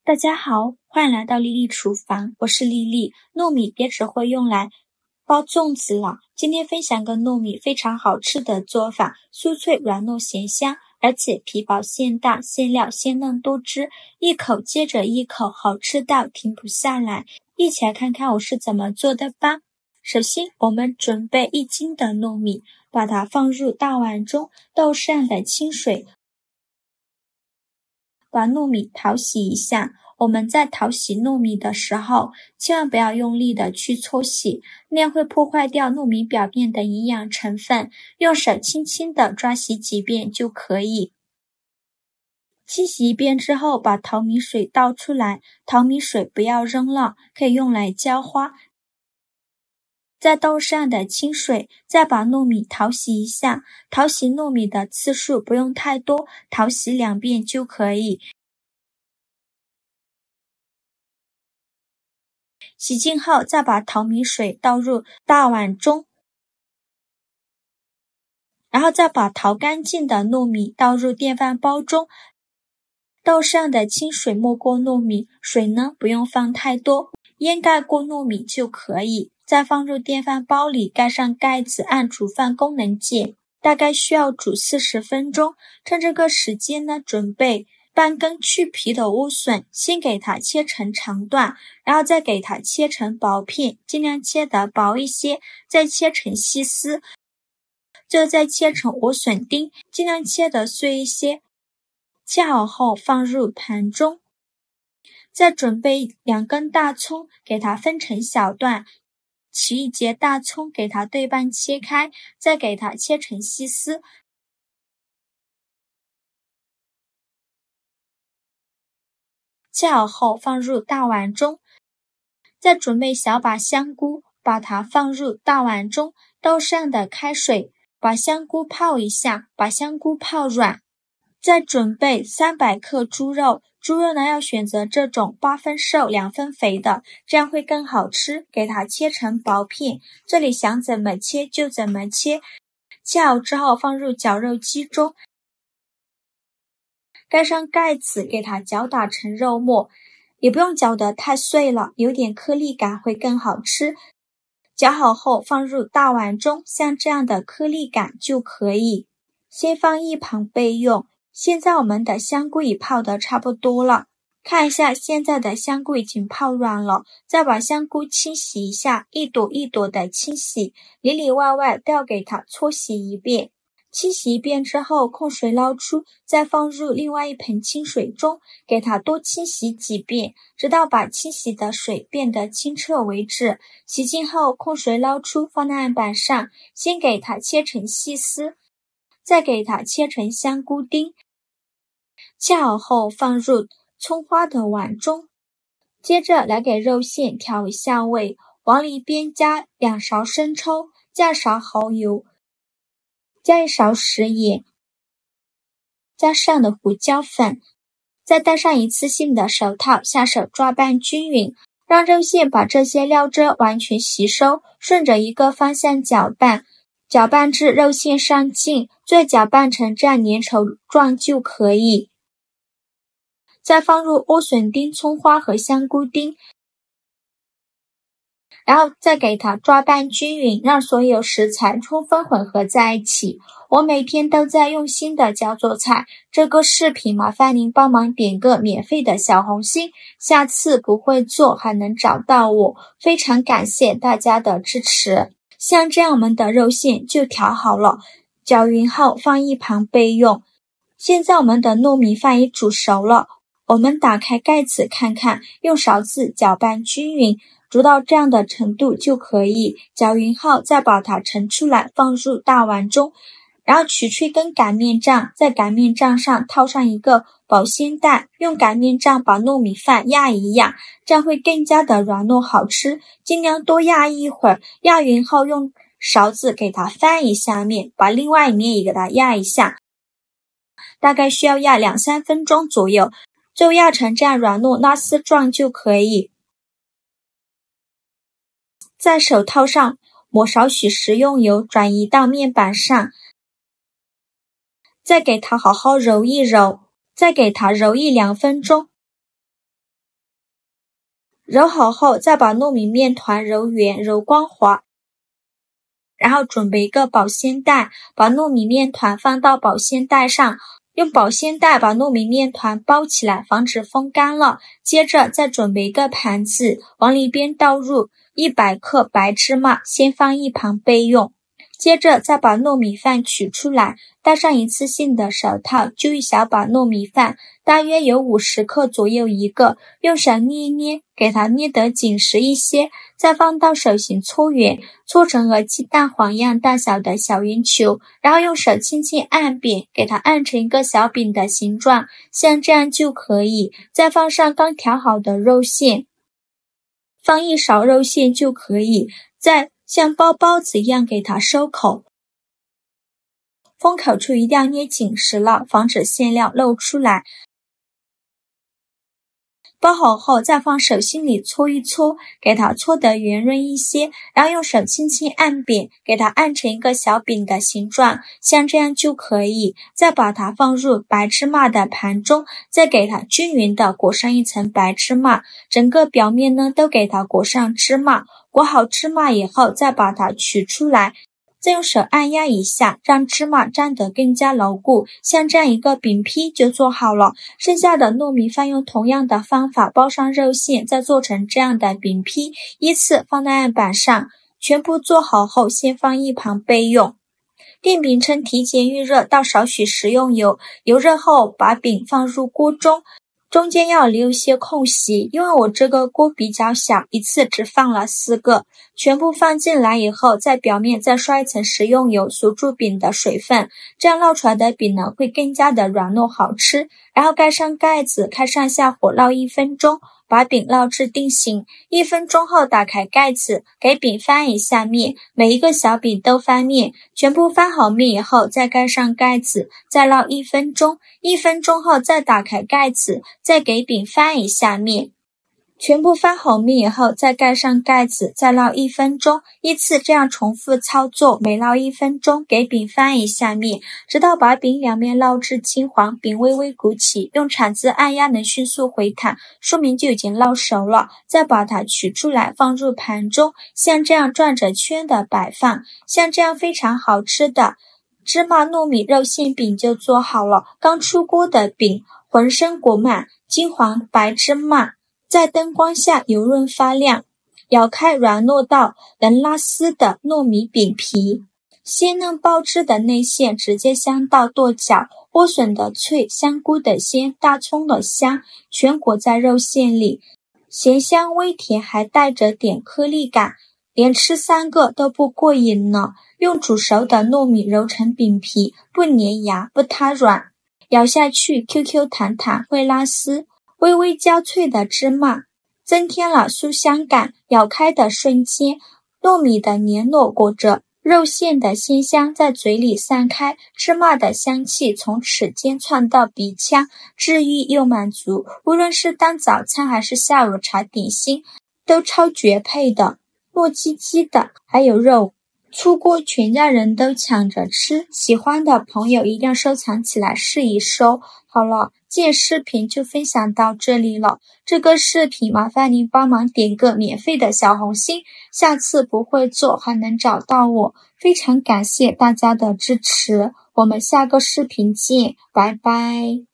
大家好，欢迎来到丽丽厨房，我是丽丽。糯米别只会用来包粽子了，今天分享个糯米非常好吃的做法，酥脆软糯咸香，而且皮薄馅大，馅料鲜嫩多汁，一口接着一口，好吃到停不下来。一起来看看我是怎么做的吧。首先我们准备1斤的糯米，把它放入大碗中，倒上的清水，把糯米淘洗一下。我们在淘洗糯米的时候，千万不要用力的去搓洗，那样会破坏掉糯米表面的营养成分，用手轻轻的抓洗几遍就可以。清洗一遍之后，把淘米水倒出来，淘米水不要扔了，可以用来浇花。再倒上的清水，再把糯米淘洗一下，淘洗糯米的次数不用太多，淘洗2遍就可以。洗净后，再把淘米水倒入大碗中，然后再把淘干净的糯米倒入电饭煲中，倒上的清水没过糯米，水呢不用放太多，淹盖过糯米就可以。再放入电饭煲里，盖上盖子，按煮饭功能键，大概需要煮40分钟。趁这个时间呢，准备半根去皮的莴笋，先给它切成长段，然后再给它切成薄片，尽量切得薄一些，再切成细丝，最后再切成莴笋丁，尽量切得碎一些。切好后放入盘中，再准备2根大葱，给它分成小段，取一节大葱给它对半切开，再给它切成细丝。切好后放入大碗中，再准备小把香菇，把它放入大碗中，倒上的开水，把香菇泡一下，把香菇泡软。再准备300克猪肉，猪肉呢要选择这种8分瘦2分肥的，这样会更好吃，给它切成薄片，这里想怎么切就怎么切。切好之后放入绞肉机中，盖上盖子，给它搅打成肉末，也不用搅得太碎了，有点颗粒感会更好吃。搅好后放入大碗中，像这样的颗粒感就可以，先放一旁备用。现在我们的香菇已泡得差不多了，看一下现在的香菇已经泡软了，再把香菇清洗一下，一朵一朵的清洗，里里外外都要给它搓洗一遍。清洗一遍之后，控水捞出，再放入另外一盆清水中，给它多清洗几遍，直到把清洗的水变得清澈为止。洗净后，控水捞出，放在案板上，先给它切成细丝，再给它切成香菇丁。切好后放入葱花的碗中，接着来给肉馅调一下味，往里边加2勺生抽，加1勺蚝油，加1勺食盐，加上的胡椒粉，再戴上一次性的手套，下手抓拌均匀，让肉馅把这些料汁完全吸收，顺着一个方向搅拌，搅拌至肉馅上劲，最搅拌成这样粘稠状就可以。再放入莴笋丁、葱花和香菇丁，然后再给它抓拌均匀，让所有食材充分混合在一起。我每天都在用心的教做菜，这个视频麻烦您帮忙点个免费的小红心，下次不会做还能找到我，非常感谢大家的支持。像这样我们的肉馅就调好了，搅匀后放一旁备用。现在我们的糯米饭也煮熟了，我们打开盖子看看，用勺子搅拌均匀，煮到这样的程度就可以。搅匀后再把它盛出来，放入大碗中，然后取出一根擀面杖，在擀面杖上套上一个保鲜袋，用擀面杖把糯米饭压一压，这样会更加的软糯好吃。尽量多压一会儿，压匀后用勺子给它翻一下面，把另外一面也给它压一下，大概需要压2-3分钟左右，就压成这样软糯拉丝状就可以。在手套上抹少许食用油，转移到面板上，再给它好好揉一揉，再给它揉1-2分钟，揉好后再把糯米面团揉圆揉光滑，然后准备一个保鲜袋，把糯米面团放到保鲜袋上，用保鲜袋把糯米面团包起来，防止风干了。接着再准备一个盘子，往里边倒入100克白芝麻，先放一旁备用。接着再把糯米饭取出来，戴上一次性的手套，揪一小把糯米饭，大约有50克左右一个，用手捏一捏，给它捏得紧实一些，再放到手心搓圆，搓成和鸡蛋黄一样大小的小圆球，然后用手轻轻按扁，给它按成一个小饼的形状，像这样就可以。再放上刚调好的肉馅，放一勺肉馅就可以，再像包包子一样给它收口，封口处一定要捏紧实了，防止馅料漏出来。包好后再放手心里搓一搓，给它搓得圆润一些，然后用手轻轻按扁，给它按成一个小饼的形状，像这样就可以。再把它放入白芝麻的盘中，再给它均匀的裹上一层白芝麻，整个表面呢都给它裹上芝麻。裹好芝麻以后再把它取出来，再用手按压一下，让芝麻粘得更加牢固，像这样一个饼坯就做好了。剩下的糯米饭用同样的方法包上肉馅，再做成这样的饼坯，依次放在案板上。全部做好后先放一旁备用。电饼铛提前预热，倒少许食用油，油热后把饼放入锅中，中间要留些空隙，因为我这个锅比较小，一次只放了4个。全部放进来以后，在表面再刷一层食用油，锁住饼的水分，这样烙出来的饼呢会更加的软糯好吃。然后盖上盖子，开上下火烙1分钟，把饼烙至定型。1分钟后打开盖子，给饼翻一下面，每一个小饼都翻面。全部翻好面以后再盖上盖子，再烙1分钟。1分钟后再打开盖子，再给饼翻一下面。全部翻好面以后再盖上盖子，再烙1分钟，依次这样重复操作，每烙1分钟给饼翻一下面，直到把饼两面烙至金黄，饼微微鼓起，用铲子按压能迅速回弹，说明就已经烙熟了。再把它取出来放入盘中，像这样转着圈的摆放，像这样非常好吃的芝麻糯米肉馅饼就做好了。刚出锅的饼浑身裹满金黄白芝麻，在灯光下油润发亮，咬开软糯到能拉丝的糯米饼皮，鲜嫩爆汁的内馅直接香到跺脚，莴笋的脆，香菇的鲜，大葱的香，全裹在肉馅里，咸香微甜，还带着点颗粒感，连吃3个都不过瘾呢。用煮熟的糯米揉成饼皮，不粘牙不塌软，咬下去 QQ 弹弹，会拉丝。微微焦脆的芝麻增添了酥香感，咬开的瞬间，糯米的黏糯裹着肉馅的鲜香在嘴里散开，芝麻的香气从齿间窜到鼻腔，治愈又满足，无论是当早餐还是下午茶点心都超绝配的，糯叽叽的，还有肉。出锅全家人都抢着吃，喜欢的朋友一定要收藏起来试一收。好了，今天视频就分享到这里了，这个视频麻烦您帮忙点个免费的小红心，下次不会做还能找到我，非常感谢大家的支持，我们下个视频见，拜拜。